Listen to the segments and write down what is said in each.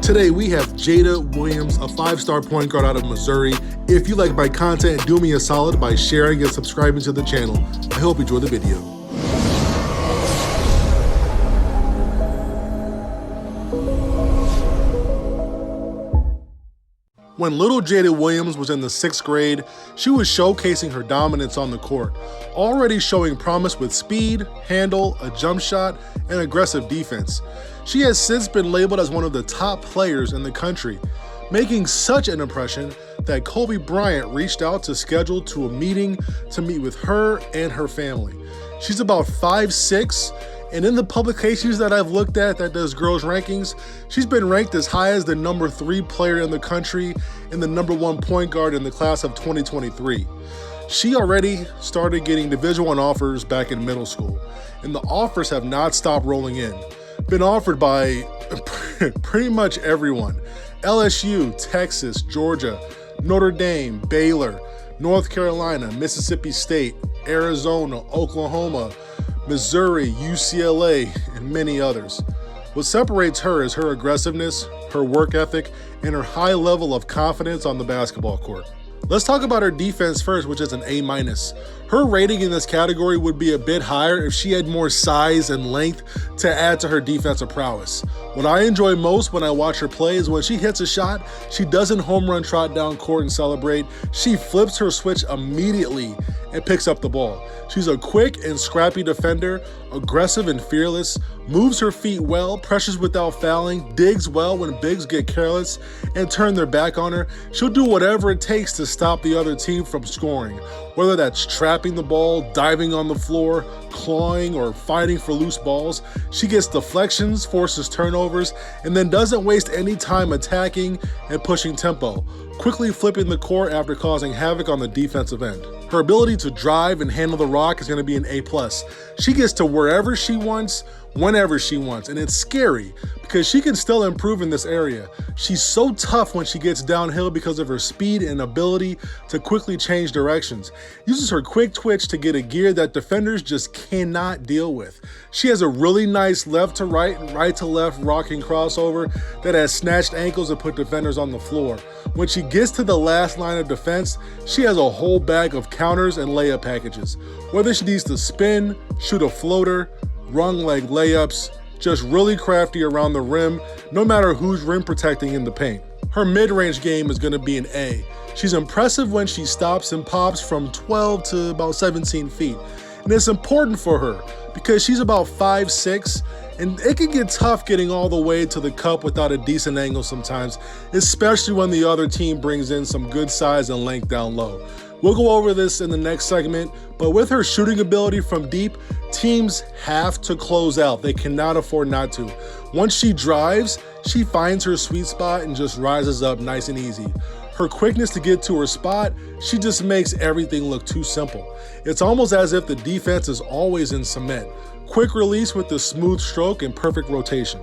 Today we have Jada Williams, a 5-star point guard out of Missouri. If you like my content, do me a solid by sharing and subscribing to the channel. I hope you enjoy the video. When little Jada Williams was in the 6th grade, she was showcasing her dominance on the court, already showing promise with speed, handle, a jump shot, and aggressive defense. She has since been labeled as one of the top players in the country, making such an impression that Kobe Bryant reached out to schedule a meeting to meet with her and her family. She's about 5'6", and in the publications that I've looked at that does girls rankings, she's been ranked as high as the number 3 player in the country and the number 1 point guard in the class of 2023. She already started getting Division I offers back in middle school, and the offers have not stopped rolling in. Been offered by pretty much everyone. LSU, Texas, Georgia, Notre Dame, Baylor, North Carolina, Mississippi State, Arizona, Oklahoma, Missouri, UCLA, and many others. What separates her is her aggressiveness, her work ethic, and her high level of confidence on the basketball court. Let's talk about her defense first, which is an A-. Her rating in this category would be a bit higher if she had more size and length to add to her defensive prowess. What I enjoy most when I watch her play is when she hits a shot, she doesn't home run trot down court and celebrate. She flips her switch immediately and picks up the ball. She's a quick and scrappy defender, aggressive and fearless, moves her feet well, pressures without fouling, digs well when bigs get careless and turn their back on her. She'll do whatever it takes to stop the other team from scoring, whether that's trapping the ball, diving on the floor, clawing, or fighting for loose balls. She gets deflections, forces turnovers, and then doesn't waste any time attacking and pushing tempo, quickly flipping the court after causing havoc on the defensive end. Her ability to drive and handle the rock is going to be an A+. She gets to wherever she wants, whenever she wants, and it's scary because she can still improve in this area. She's so tough when she gets downhill because of her speed and ability to quickly change directions. Uses her quick twitch to get a gear that defenders just cannot deal with. She has a really nice left to right and right to left rocking crossover that has snatched ankles and put defenders on the floor. When she gets to the last line of defense, she has a whole bag of counters and layup packages. Whether she needs to spin, shoot a floater, rung leg layups, just really crafty around the rim, no matter who's rim protecting in the paint. Her mid-range game is going to be an A. She's impressive when she stops and pops from 12 to about 17 feet. And it's important for her because she's about 5'6", and it can get tough getting all the way to the cup without a decent angle sometimes, especially when the other team brings in some good size and length down low. We'll go over this in the next segment, but with her shooting ability from deep, teams have to close out. They cannot afford not to. Once she drives, she finds her sweet spot and just rises up nice and easy. Her quickness to get to her spot, she just makes everything look too simple. It's almost as if the defense is always in cement. Quick release with the smooth stroke and perfect rotation.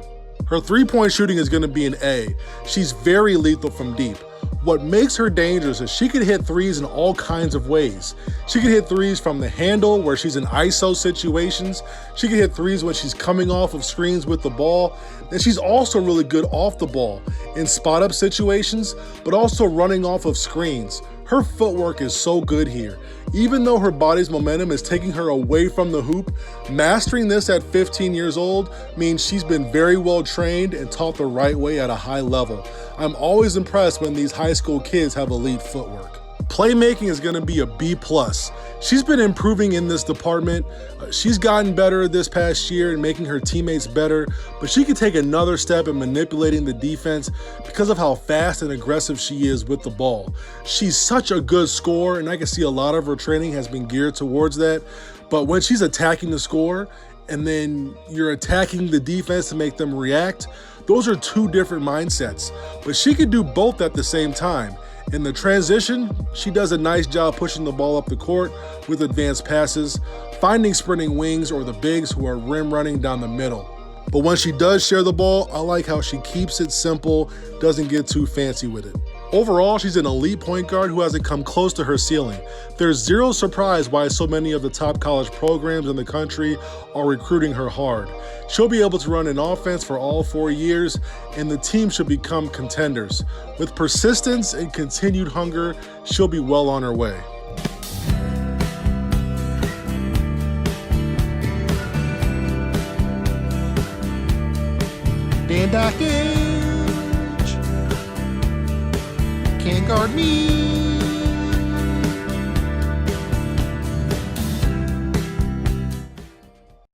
Her three-point shooting is going to be an A. She's very lethal from deep. What makes her dangerous is she can hit threes in all kinds of ways. She can hit threes from the handle where she's in ISO situations. She can hit threes when she's coming off of screens with the ball. And she's also really good off the ball in spot-up situations, but also running off of screens. Her footwork is so good here. Even though her body's momentum is taking her away from the hoop, mastering this at 15 years old means she's been very well trained and taught the right way at a high level. I'm always impressed when these high school kids have elite footwork. Playmaking is going to be a B+. She's been improving in this department. She's gotten better this past year in making her teammates better, but she could take another step in manipulating the defense because of how fast and aggressive she is with the ball. She's such a good scorer, and I can see a lot of her training has been geared towards that. But when she's attacking the score, and then you're attacking the defense to make them react, those are two different mindsets. But she could do both at the same time. In the transition, she does a nice job pushing the ball up the court with advanced passes, finding sprinting wings or the bigs who are rim running down the middle. But when she does share the ball, I like how she keeps it simple, doesn't get too fancy with it. Overall, she's an elite point guard who hasn't come close to her ceiling. There's zero surprise why so many of the top college programs in the country are recruiting her hard. She'll be able to run an offense for all 4 years, and the team should become contenders. With persistence and continued hunger, she'll be well on her way. Dan Dockage can't guard me.